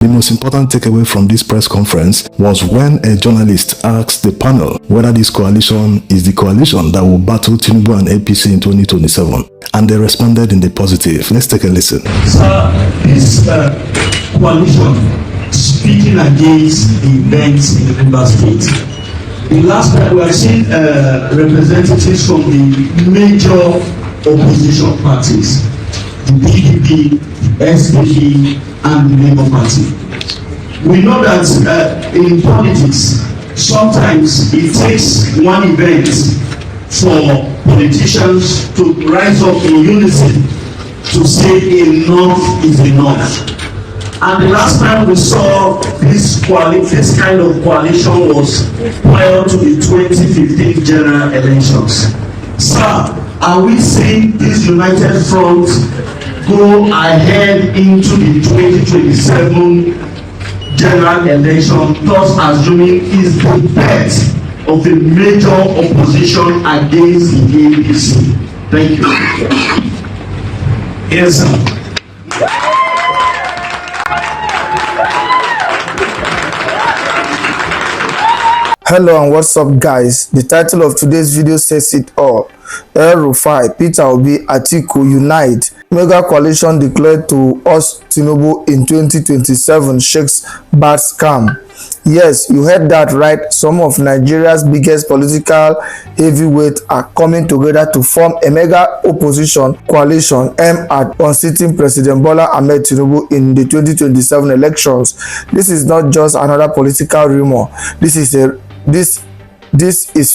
The most important takeaway from this press conference was when a journalist asked the panel whether this coalition is the coalition that will battle Tinubu and APC in 2027, and they responded in the positive. Let's take a listen. Sir, this coalition speaking against the events in the Rivers State. The last time we have seen representatives from the major opposition parties, the PDP, the SDP, and the Labour Party. We know that in politics, sometimes it takes one event for politicians to rise up in unison to say enough is enough. And the last time we saw this kind of coalition was prior to the 2015 general elections. Sir, are we seeing this united front go ahead into the 2027 general election, thus assuming is the best of the major opposition against the APC? Thank you. Yes, sir. Hello and what's up, guys? The title of today's video says it all. Rufai, Peter Obi, Atiku unite. Mega coalition declared to Oust Tinubu in 2027 shakes bad scam. Yes, you heard that right. Some of Nigeria's biggest political heavyweights are coming together to form a mega opposition coalition aimed at unseating President Bola Ahmed Tinubu in the 2027 elections. This is not just another political rumor. This is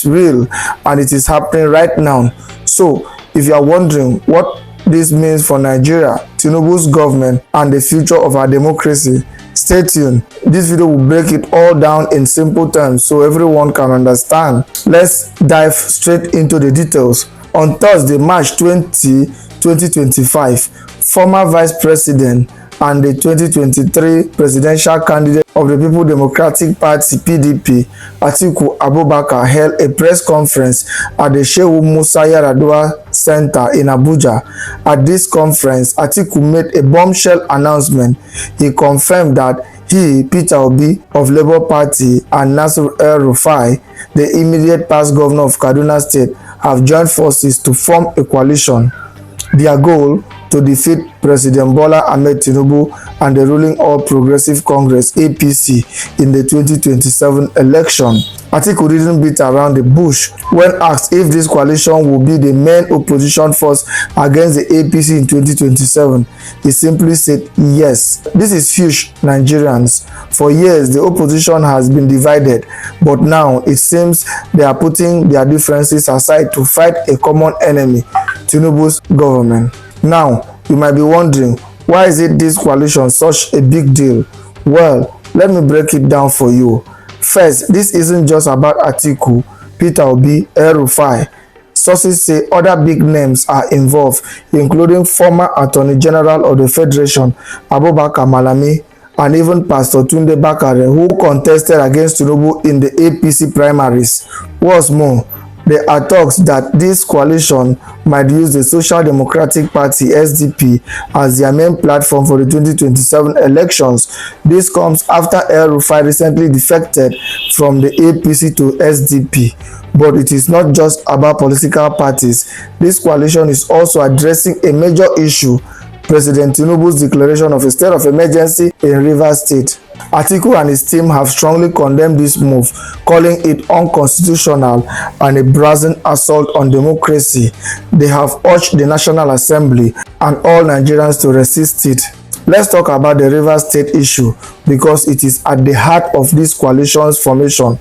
real, and it is happening right now. So, if you are wondering what this means for Nigeria, Tinubu's government, and the future of our democracy, stay tuned. This video will break it all down in simple terms so everyone can understand. Let's dive straight into the details. On Thursday, March 20, 2025, former Vice President and the 2023 presidential candidate of the People Democratic Party (PDP), Atiku Abubakar, held a press conference at the Shehu Musa Yar'Adua Center in Abuja. At this conference, Atiku made a bombshell announcement. He confirmed that he, Peter Obi of Labour Party, and Nasir El-Rufai, the immediate past governor of Kaduna State, have joined forces to form a coalition. Their goal: to defeat President Bola Ahmed Tinubu and the ruling All Progressive Congress (APC) in the 2027 election. Atiku didn't beat around the bush. When asked if this coalition will be the main opposition force against the APC in 2027, he simply said yes. This is huge, Nigerians. For years, the opposition has been divided, but now it seems they are putting their differences aside to fight a common enemy, Tinubu's government. Now, you might be wondering, why is this coalition such a big deal? Well, let me break it down for you. First, this isn't just about Atiku, Peter Obi, El-Rufai. Sources say other big names are involved, including former Attorney General of the Federation, Abubakar Malami, and even Pastor Tunde Bakare, who contested against Tinubu in the APC primaries. What's more, there are talks that this coalition might use the Social Democratic Party (SDP) as their main platform for the 2027 elections. This comes after El-Rufai recently defected from the APC to SDP. But it is not just about political parties. This coalition is also addressing a major issue: President Tinubu's declaration of a state of emergency in Rivers State. Atiku and his team have strongly condemned this move, calling it unconstitutional and a brazen assault on democracy. They have urged the National Assembly and all Nigerians to resist it. Let's talk about the Rivers State issue because it is at the heart of this coalition's formation.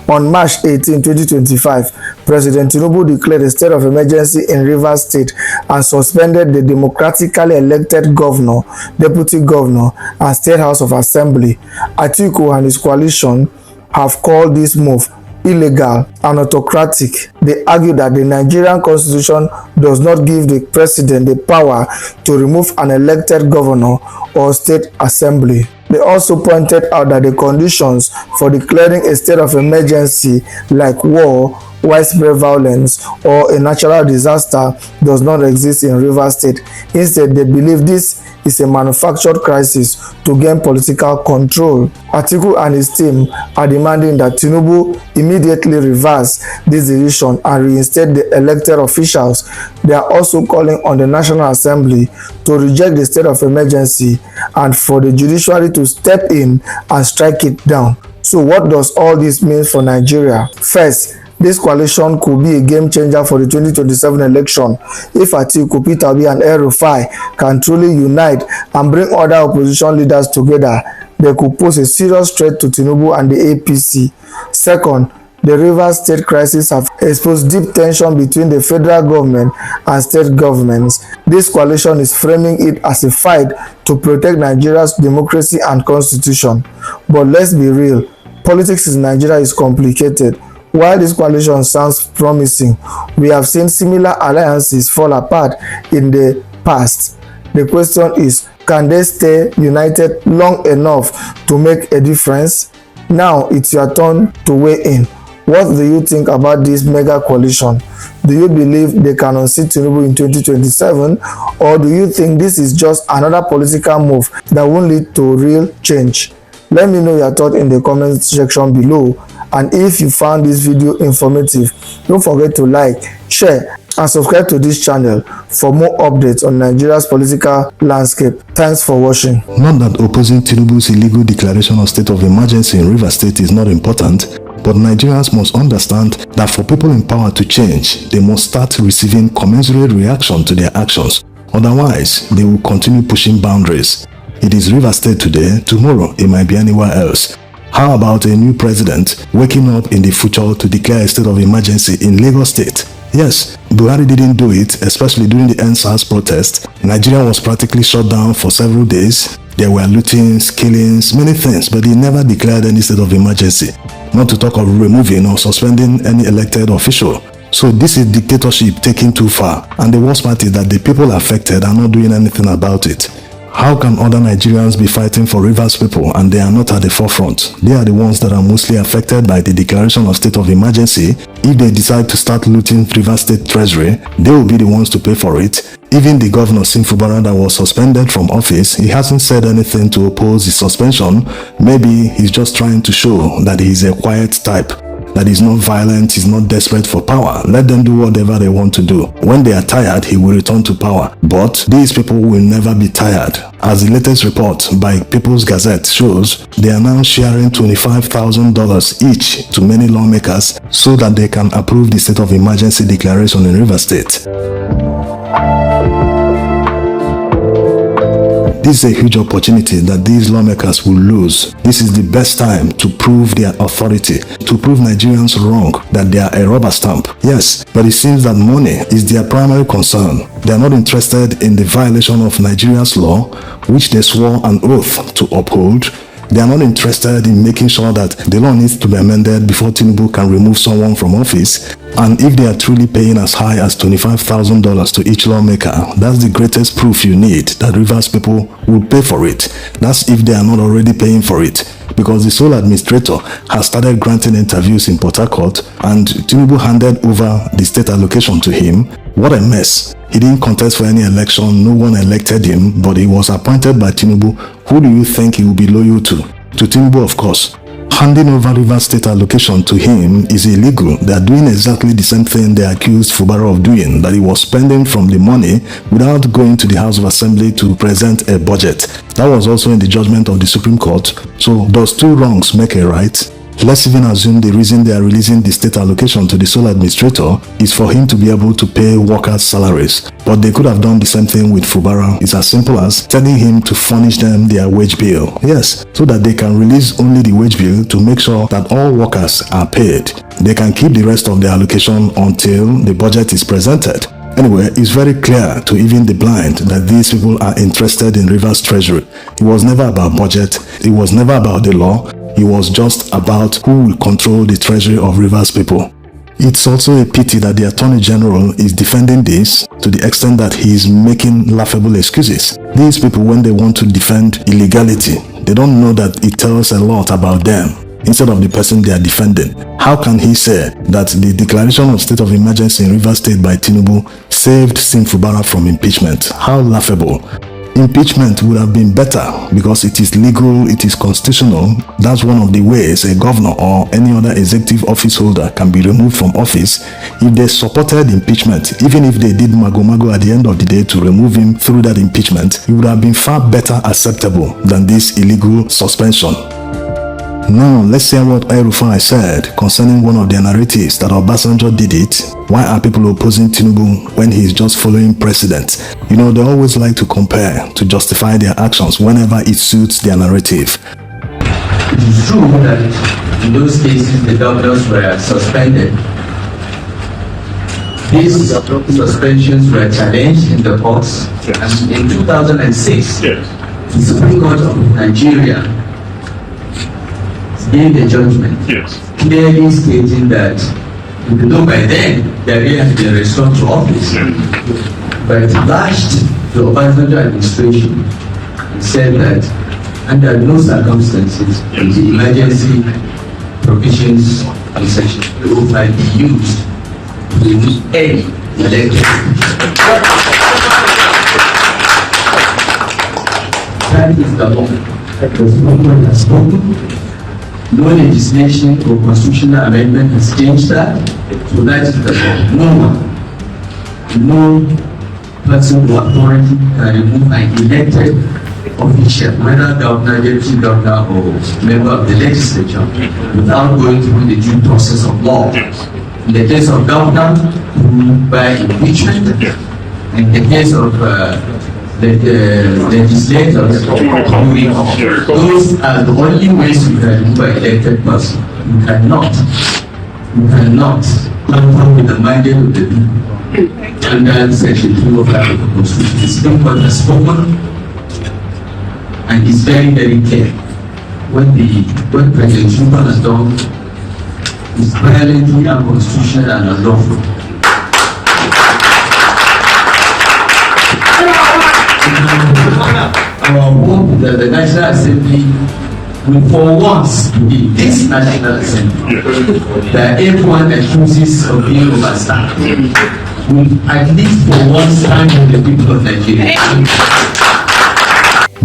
On March 18, 2025, President Tinubu declared a state of emergency in Rivers State and suspended the democratically elected governor, deputy governor, and State House of Assembly. Atiku and his coalition have called this move illegal and autocratic. They argue that the Nigerian constitution does not give the president the power to remove an elected governor or state assembly. They also pointed out that the conditions for declaring a state of emergency, like war, widespread violence, or a natural disaster, does not exist in Rivers State. Instead, they believe this is a manufactured crisis to gain political control. Atiku and his team are demanding that Tinubu immediately reverse this decision and reinstate the elected officials. They are also calling on the National Assembly to reject the state of emergency and for the judiciary to step in and strike it down. So what does all this mean for Nigeria? First, this coalition could be a game changer for the 2027 election if Atiku, Peter Obi and Rufai can truly unite and bring other opposition leaders together. They could pose a serious threat to Tinubu and the APC. Second, the Rivers State crisis have exposed deep tension between the federal government and state governments. This coalition is framing it as a fight to protect Nigeria's democracy and constitution. But let's be real, politics in Nigeria is complicated. While this coalition sounds promising, we have seen similar alliances fall apart in the past. The question is, can they stay united long enough to make a difference? Now it's your turn to weigh in. What do you think about this mega coalition? Do you believe they can unseat Tinubu in 2027, or do you think this is just another political move that won't lead to real change? Let me know your thoughts in the comment section below. And if you found this video informative, don't forget to like, share and subscribe to this channel for more updates on Nigeria's political landscape. Thanks for watching. Not that opposing Tinubu's illegal declaration of state of emergency in Rivers State is not important, but Nigerians must understand that for people in power to change, they must start receiving commensurate reaction to their actions. Otherwise, they will continue pushing boundaries. It is Rivers State today, tomorrow it might be anywhere else. How about a new president waking up in the future to declare a state of emergency in Lagos State? Yes, Buhari didn't do it, especially during the NSAS protest. Nigeria was practically shut down for several days. There were lootings, killings, many things, but he never declared any state of emergency. Not to talk of removing or suspending any elected official. So this is dictatorship taken too far, and the worst part is that the people affected are not doing anything about it. How can other Nigerians be fighting for Rivers people and they are not at the forefront? They are the ones that are mostly affected by the declaration of state of emergency. If they decide to start looting Rivers State Treasury, they will be the ones to pay for it. Even the governor Simfubara that was suspended from office, he hasn't said anything to oppose his suspension. Maybe he's just trying to show that he's a quiet type, that he's not violent, he's not desperate for power. Let them do whatever they want to do. When they are tired, he will return to power. But these people will never be tired. As the latest report by People's Gazette shows, they are now sharing $25,000 each to many lawmakers so that they can approve the state of emergency declaration in Rivers State. This is a huge opportunity that these lawmakers will lose. This is the best time to prove their authority, to prove Nigerians wrong, that they are a rubber stamp. Yes, but it seems that money is their primary concern. They are not interested in the violation of Nigeria's law, which they swore an oath to uphold. They are not interested in making sure that the law needs to be amended before Tinubu can remove someone from office. And if they are truly paying as high as $25,000 to each lawmaker, that's the greatest proof you need that Rivers people will pay for it. That's if they are not already paying for it. Because the sole administrator has started granting interviews in Port Harcourt and Tinubu handed over the state allocation to him. What a mess. He didn't contest for any election, no one elected him, but he was appointed by Tinubu. Who do you think he will be loyal to? To Tinubu, of course. Handing over Rivers State allocation to him is illegal. They are doing exactly the same thing they accused Fubara of doing, that he was spending from the money without going to the House of Assembly to present a budget. That was also in the judgment of the Supreme Court. So does two wrongs make a right? Let's even assume the reason they are releasing the state allocation to the sole administrator is for him to be able to pay workers' salaries. But they could have done the same thing with Fubara. It's as simple as telling him to furnish them their wage bill. Yes, so that they can release only the wage bill to make sure that all workers are paid. They can keep the rest of the allocation until the budget is presented. Anyway, it's very clear to even the blind that these people are interested in Rivers Treasury. It was never about budget. It was never about the law. It was just about who will control the treasury of Rivers people. It's also a pity that the Attorney General is defending this to the extent that he is making laughable excuses. These people, when they want to defend illegality, they don't know that it tells a lot about them instead of the person they are defending. How can he say that the declaration of state of emergency in Rivers State by Tinubu saved Simfubara from impeachment? How laughable. Impeachment would have been better because it is legal, it is constitutional. That's one of the ways a governor or any other executive office holder can be removed from office. If they supported impeachment, even if they did mago at the end of the day to remove him through that impeachment, it would have been far better acceptable than this illegal suspension. Now, let's hear what Rufai said concerning one of their narratives that Obasanjo did it. Why are people opposing Tinubu when he's just following precedent? You know, they always like to compare to justify their actions whenever it suits their narrative. It is true that in those cases the governors were suspended. These suspensions were challenged in the courts, and in 2006, the Supreme Court of Nigeria gave a judgment clearly stating that even though by then the area had been restored to office, but it lashed the Obasanjo administration and said that under no circumstances will the emergency provisions of Section 205 be used to remove any elected that is the law. The Supreme Court has spoken. No legislation or constitutional amendment has changed that. So that is the law. No person or authority can remove an elected official, whether governor, deputy governor, or member of the legislature, without going through the due process of law. In the case of governor, by impeachment. In the case of legislators, those are the only ways you can remove an elected person. You cannot come with the mandate of the people under Section 205 of the Constitution. The Supreme Court has spoken and is very, very clear. What President Tinubu has done is violently unconstitutional and unlawful. Our hope that the National Assembly will for once be this National Assembly, the everyone accuses of being overstaffed, will at least for one stand with the people of Nigeria.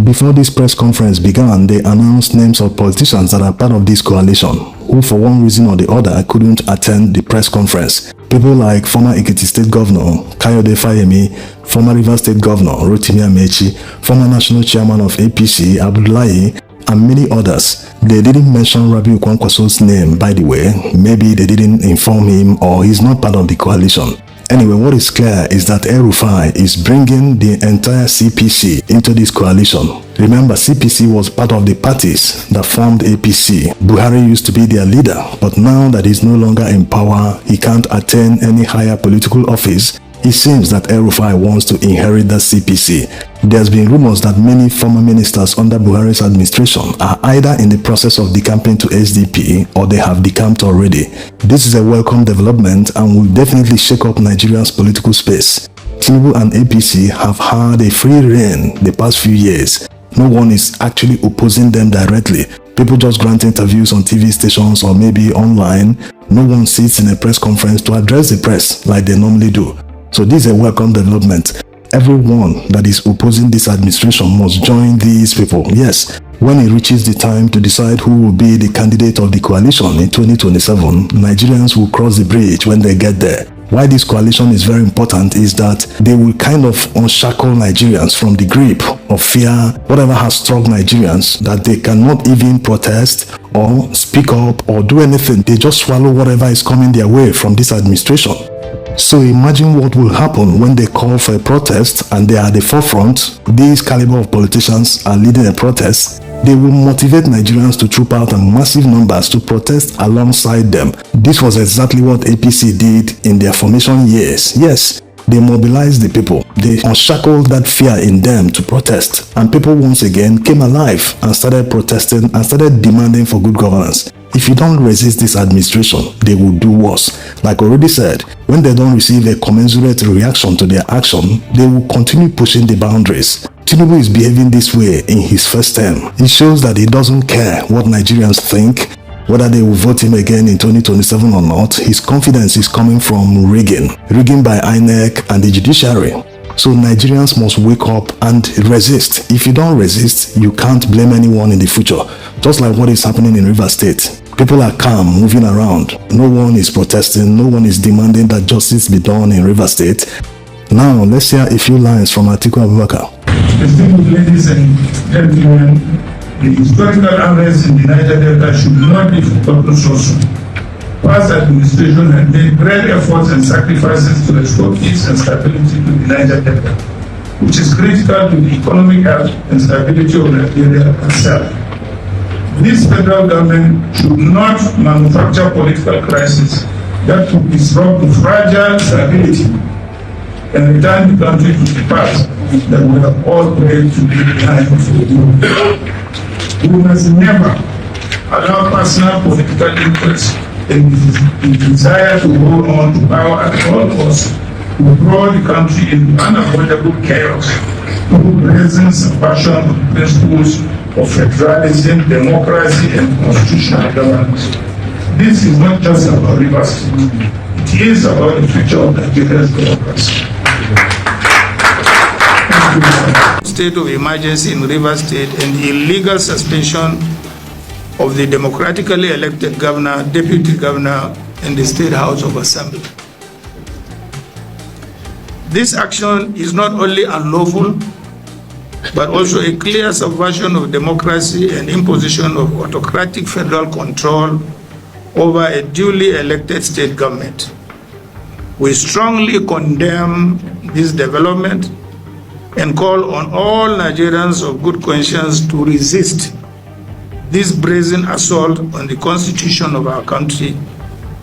Before this press conference began, they announced names of politicians that are part of this coalition, who for one reason or the other couldn't attend the press conference. People like former Ekiti State Governor Kayode Fayemi, former Rivers State Governor Rotimi Amechi, former National Chairman of APC Abdullahi, and many others. They didn't mention Rabiu Kwankwaso's name, by the way. Maybe they didn't inform him, or he's not part of the coalition. Anyway, what is clear is that Rufai is bringing the entire CPC into this coalition. Remember, CPC was part of the parties that formed APC. Buhari used to be their leader, but now that he's no longer in power, he can't attain any higher political office. It seems that Rufai wants to inherit the CPC. There's been rumors that many former ministers under Buhari's administration are either in the process of decamping to SDP or they have decamped already. This is a welcome development and will definitely shake up Nigeria's political space. Tinubu and APC have had a free reign the past few years. No one is actually opposing them directly. People just grant interviews on TV stations or maybe online. No one sits in a press conference to address the press like they normally do. So this is a welcome development. Everyone that is opposing this administration must join these people. Yes, when it reaches the time to decide who will be the candidate of the coalition in 2027, Nigerians will cross the bridge when they get there. Why this coalition is very important is that they will kind of unshackle Nigerians from the grip of fear, whatever has struck Nigerians, that they cannot even protest or speak up or do anything. They just swallow whatever is coming their way from this administration. So imagine what will happen when they call for a protest and they are at the forefront. These caliber of politicians are leading a protest. They will motivate Nigerians to troop out in massive numbers to protest alongside them. This was exactly what APC did in their formation years. Yes, they mobilized the people. They unshackled that fear in them to protest. And people once again came alive and started protesting and started demanding for good governance. If you don't resist this administration, they will do worse. Like already said, when they don't receive a commensurate reaction to their action, they will continue pushing the boundaries. Tinubu is behaving this way in his first term. It shows that he doesn't care what Nigerians think, whether they will vote him again in 2027 or not. His confidence is coming from rigging by INEC and the judiciary. So Nigerians must wake up and resist. If you don't resist, you can't blame anyone in the future. Just like what is happening in Rivers State. People are calm, moving around. No one is protesting. No one is demanding that justice be done in Rivers State. Now, let's hear a few lines from Atiku Abubakar. Distinguished ladies and gentlemen, the historical unrest in the Niger Delta should not be forgotten so soon. Past administration had made great efforts and sacrifices to restore peace and stability to the Niger Delta, which is critical to the economic health and stability of Nigeria itself. This federal government should not manufacture political crisis that could disrupt the fragile stability and return the country to the past that we have all prayed to be behind for you. We must never allow personal political interests and the desire to hold on to power at all costs to throw the country into unavoidable chaos through brazen subversion of principles of federalism, democracy, and constitutional governance. This is not just about Rivers State. It is about the future of Nigeria's democracy. State of emergency in Rivers State and the illegal suspension of the democratically elected governor, deputy governor, and the State House of Assembly. This action is not only unlawful, but also a clear subversion of democracy and imposition of autocratic federal control over a duly elected state government. We strongly condemn this development and call on all Nigerians of good conscience to resist this brazen assault on the constitution of our country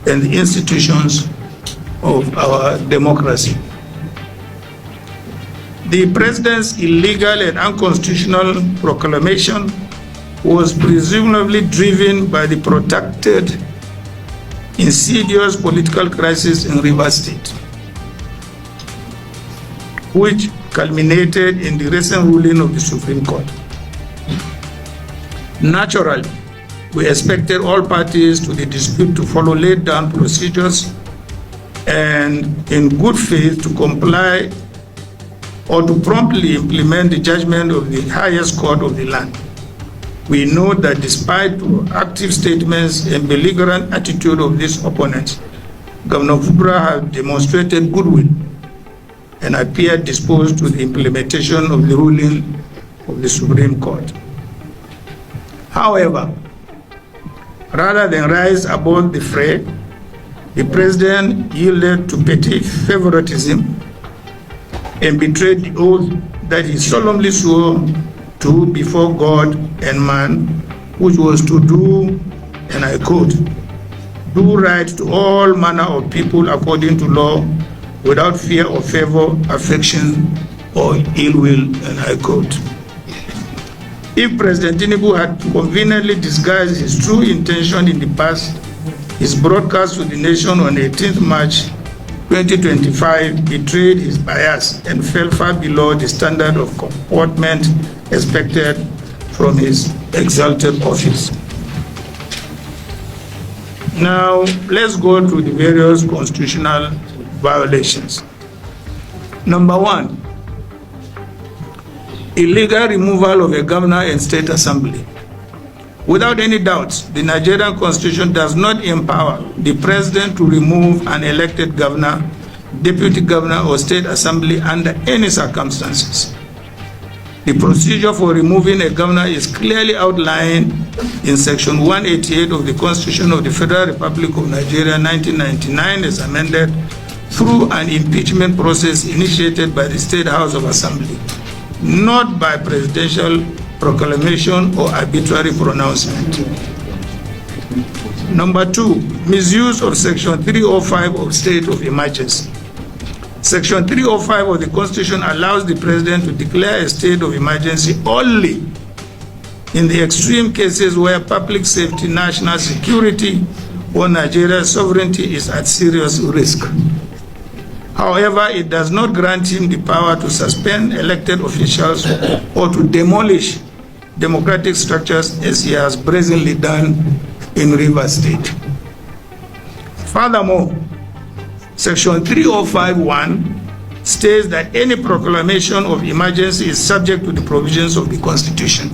and the institutions of our democracy. The president's illegal and unconstitutional proclamation was presumably driven by the protracted, insidious political crisis in Rivers State, which culminated in the recent ruling of the Supreme Court. Naturally, we expected all parties to the dispute to follow laid down procedures and in good faith to comply or to promptly implement the judgment of the highest court of the land. We know that despite active statements and belligerent attitude of these opponents, Governor Fubra has demonstrated goodwill and appeared disposed to the implementation of the ruling of the Supreme Court. However, rather than rise above the fray, the president yielded to petty favoritism and betrayed the oath that he solemnly swore to before God and man, which was to do, and I quote, do right to all manner of people according to law, without fear or favor, affection, or ill will, and I quote. If President Tinubu had conveniently disguised his true intention in the past, his broadcast to the nation on 18th March 2025 betrayed his bias and fell far below the standard of comportment expected from his exalted office. Now, let's go through the various constitutional violations. Number one, illegal removal of a governor and state assembly. Without any doubt, the Nigerian Constitution does not empower the president to remove an elected governor, deputy governor, or state assembly under any circumstances. The procedure for removing a governor is clearly outlined in Section 188 of the Constitution of the Federal Republic of Nigeria, 1999, as amended through an impeachment process initiated by the State House of Assembly, not by presidential proclamation or arbitrary pronouncement. Number two, misuse of Section 305 of State of Emergency. Section 305 of the Constitution allows the President to declare a state of emergency only in the extreme cases where public safety, national security, or Nigeria's sovereignty is at serious risk. However, it does not grant him the power to suspend elected officials or to demolish democratic structures as he has brazenly done in Rivers State. Furthermore, Section 305(1) states that any proclamation of emergency is subject to the provisions of the Constitution,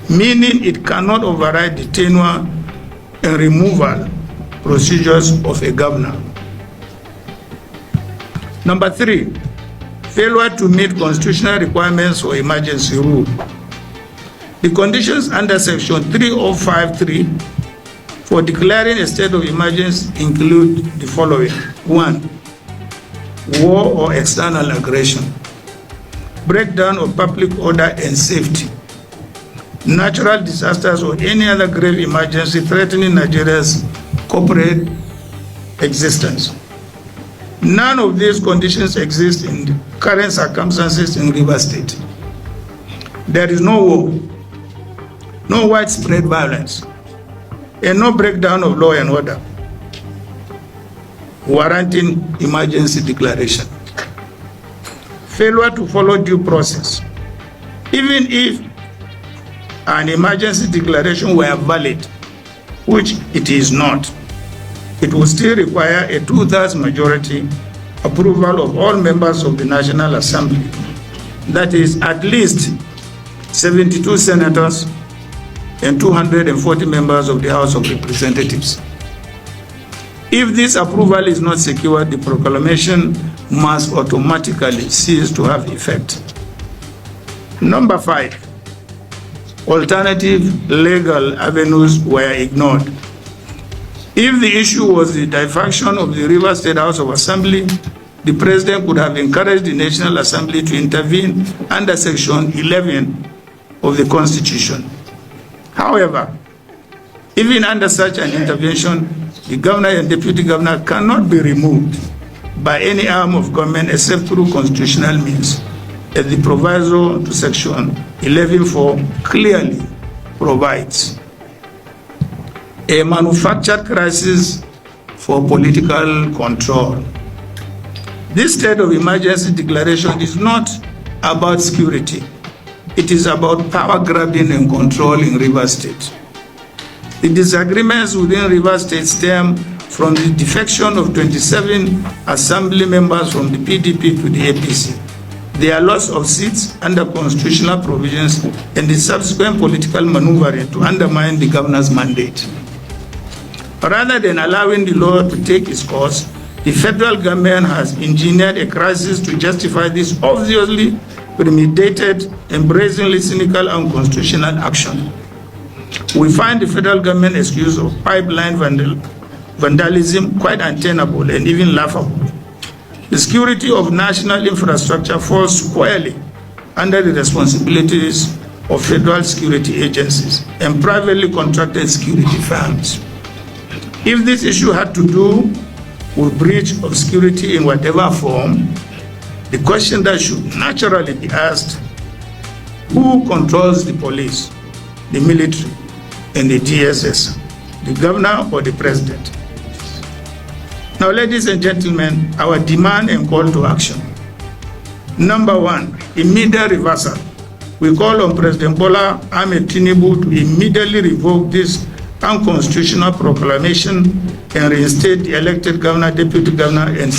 meaning it cannot override the tenure and removal procedures of a governor. Number 3, failure to meet constitutional requirements for emergency rule. The conditions under Section 3053 for declaring a state of emergency include the following. 1, war or external aggression, breakdown of public order and safety, natural disasters or any other grave emergency threatening Nigeria's corporate existence. None of these conditions exist in the current circumstances in Rivers State. There is no war, no widespread violence, and no breakdown of law and order warranting emergency declaration. Failure to follow due process. Even if an emergency declaration were valid, which it is not, it will still require a 2/3 majority approval of all members of the National Assembly. That is at least 72 senators and 240 members of the House of Representatives. If this approval is not secured, the proclamation must automatically cease to have effect. Number 5, alternative legal avenues were ignored. If the issue was the dysfunction of the Rivers State House of Assembly, the President could have encouraged the National Assembly to intervene under Section 11 of the Constitution. However, even under such an intervention, the governor and deputy governor cannot be removed by any arm of government except through constitutional means, as the proviso to Section 11(4) clearly provides. A manufactured crisis for political control. This state of emergency declaration is not about security. It is about power grabbing and control in Rivers State. The disagreements within Rivers State stem from the defection of 27 assembly members from the PDP to the APC, their loss of seats under constitutional provisions, and the subsequent political maneuvering to undermine the governor's mandate. Rather than allowing the law to take its course, the federal government has engineered a crisis to justify this obviously premeditated and brazenly cynical and unconstitutional action. We find the federal government excuse of pipeline vandalism quite untenable and even laughable. The security of national infrastructure falls squarely under the responsibilities of federal security agencies and privately contracted security firms. If this issue had to do with breach of security in whatever form, the question that should naturally be asked: who controls the police, the military, and the DSS, the governor or the president? Now, ladies and gentlemen, our demand and call to action. Number 1, immediate reversal. We call on President Bola Ahmed Tinubu to immediately revoke this unconstitutional proclamation and reinstate the elected governor, deputy governor, and